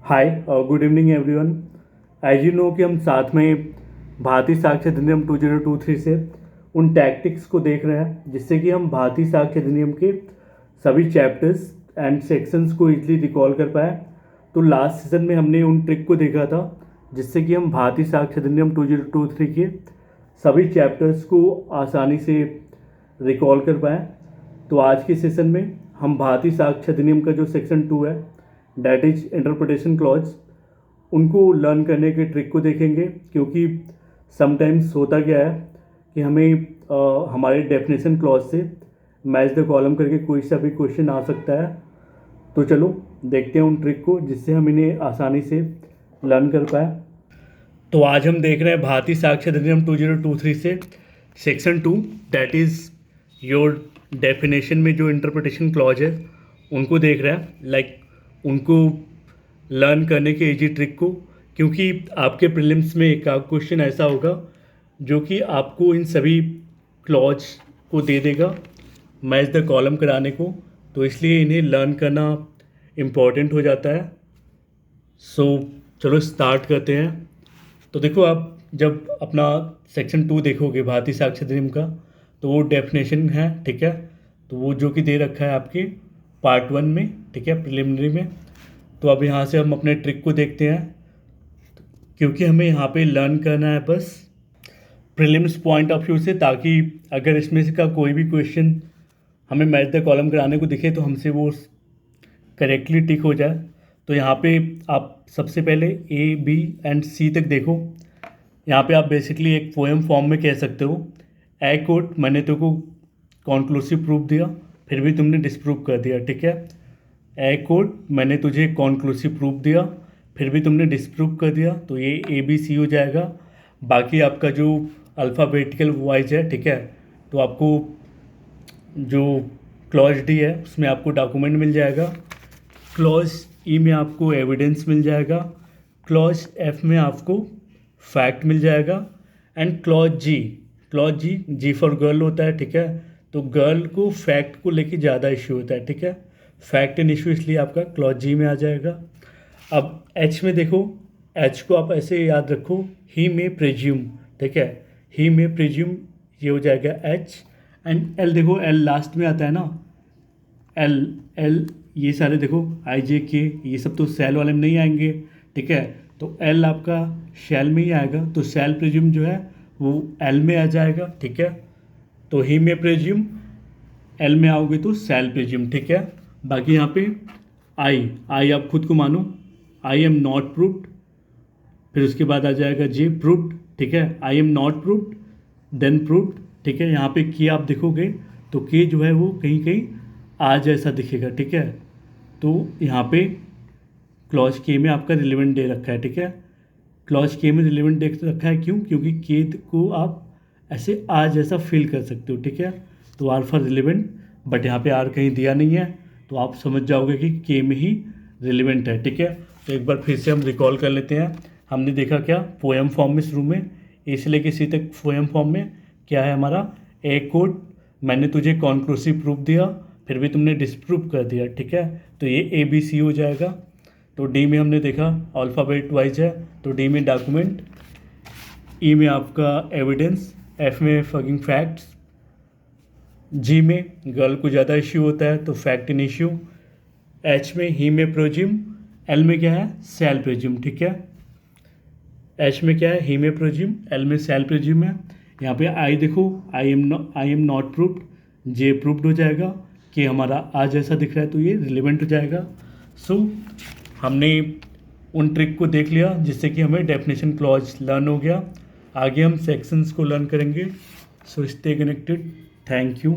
Hi good evening everyone. As you know कि हम साथ में भारतीय साक्ष्य अधिनियम 2023 से उन टैक्टिक्स को देख रहे हैं जिससे कि हम भारतीय साक्ष्य अधिनियम के सभी चैप्टर्स एंड सेक्शंस को इजीली रिकॉल कर पाए। तो लास्ट सीजन में हमने उन ट्रिक को देखा था जिससे कि हम भारतीय साक्ष्य अधिनियम 2023 के सभी चैप्टर्स को आसानी से रिकॉल कर पाए। तो आज के सेशन में हम भारतीय साक्ष्य अधिनियम का जो सेक्शन 2 है डैट इज इंटरप्रिटेशन क्लॉज उनको लर्न करने के ट्रिक को देखेंगे, क्योंकि समटाइम्स होता क्या है कि हमें हमारे डेफिनेशन क्लॉज से मैच द कॉलम करके कोई सा भी क्वेश्चन आ सकता है। तो चलो देखते हैं उन ट्रिक को जिससे हम इन्हें आसानी से लर्न कर पाए। तो आज हम देख रहे हैं भारतीय साक्ष्य अधिनियम 2023 से section 2 that is your definition में जो इंटरप्रिटेशन क्लॉज है उनको देख रहे हैं, लाइक उनको लर्न करने के इजी ट्रिक को, क्योंकि आपके प्रीलिम्स में एक क्वेश्चन ऐसा होगा जो कि आपको इन सभी क्लॉज को दे देगा मैच द कॉलम कराने को। तो इसलिए इन्हें लर्न करना इम्पॉर्टेंट हो जाता है। सो चलो स्टार्ट करते हैं। तो देखो, आप जब अपना सेक्शन 2 देखोगे भारतीय साक्ष्य अधिनियम का, तो वो डेफिनेशन है, ठीक है। तो वो जो कि दे रखा है आपके पार्ट 1 में, ठीक है, प्रिलिमिनरी में। तो अब यहाँ से हम अपने ट्रिक को देखते हैं, क्योंकि हमें यहाँ पे लर्न करना है बस प्रीलिम्स पॉइंट ऑफ व्यू से, ताकि अगर इसमें से का कोई भी क्वेश्चन हमें मैच द कॉलम कराने को दिखे तो हमसे वो करेक्टली टिक हो जाए। तो यहाँ पे आप सबसे पहले ए बी एंड सी तक देखो। यहाँ पे आप बेसिकली एक पोएम फॉर्म में कह सकते हो, ए कोट मैंने तो को कॉन्क्लूसिव प्रूफ दिया फिर भी तुमने डिसप्रूव कर दिया, ठीक है। ए कोट मैंने तुझे कॉन्क्लूसिव प्रूफ दिया फिर भी तुमने डिसप्रूव कर दिया, तो ये ए बी सी हो जाएगा। बाकी आपका जो अल्फ़ाबेटिकल वाइज है, ठीक है, तो आपको जो क्लॉज डी है उसमें आपको डॉक्यूमेंट मिल जाएगा, क्लॉज ई में आपको एविडेंस मिल जाएगा, क्लॉज एफ में आपको फैक्ट मिल जाएगा, and clause G G for girl होता है, ठीक है। तो गर्ल को फैक्ट को लेके ज़्यादा इश्यू होता है, ठीक है। फैक्ट एंड इशू इसलिए आपका क्लॉज जी में आ जाएगा। अब एच में देखो, एच को आप ऐसे याद रखो, ही में प्रेज्यूम, ठीक है, ही में प्रेज्यूम, ये हो जाएगा एच। एंड एल देखो, एल लास्ट में आता है ना, एल ये सारे देखो आई जे के ये सब तो सेल वाले में नहीं आएंगे, ठीक है। तो एल आपका शैल में ही आएगा, तो सेल प्रेज्यूम जो है वो एल में आ जाएगा, ठीक है। तो ही में प्रेज्यूम, एल में आओगे तो सेल प्रेज्यूम, ठीक है। बाकी यहाँ पे आई आप खुद को मानो, आई एम नॉट प्रूव्ड, फिर उसके बाद आ जाएगा जे प्रूव्ड, ठीक है। I am not proved then proved, ठीक है। यहाँ पे के आप देखोगे तो के जो है वो कहीं कहीं आ जैसा दिखेगा, ठीक है। तो यहाँ पे क्लॉज के में आपका रिलेवेंट दे रखा है, ठीक है। क्लॉज के में रिलेवेंट दे रखा है क्यों? क्योंकि के को आप ऐसे आ जैसा फील कर सकते हो, ठीक है। तो आर फॉर रिलेवेंट, बट यहाँ पे आर कहीं दिया नहीं है, तो आप समझ जाओगे कि के में ही रिलेवेंट है, ठीक है। तो एक बार फिर से हम रिकॉल कर लेते हैं। हमने देखा क्या, पोएम फॉर्म में शुरू में ए से लेके सी तक पोएम फॉर्म में क्या है हमारा, ए कोड मैंने तुझे कॉन्क्लूसिव प्रूफ दिया फिर भी तुमने डिसप्रूव कर दिया, ठीक है। तो ये ए बी सी हो जाएगा। तो डी में हमने देखा अल्फ़ाबेट वाइज है, तो डी में डॉक्यूमेंट, ई में आपका एविडेंस, एफ में फगिंग फैक्ट्स, जी में गर्ल को ज़्यादा इश्यू होता है तो फैक्ट इन इश्यू, एच में ही में प्रोज्यूम, एल में क्या है सेल प्रोज्यूम, ठीक है। एच में क्या है ही में प्रोज्यूम, एल में सेल प्रोज्यूम है। यहाँ पे आई देखो, आई am not proved, J proved हो जाएगा, कि हमारा आ जैसा दिख रहा है तो ये रिलेवेंट हो जाएगा। सो हमने उन ट्रिक को देख लिया जिससे कि हमें डेफिनेशन क्लॉज लर्न हो गया। आगे हम सेक्शंस को लर्न करेंगे। So stay connected, thank you.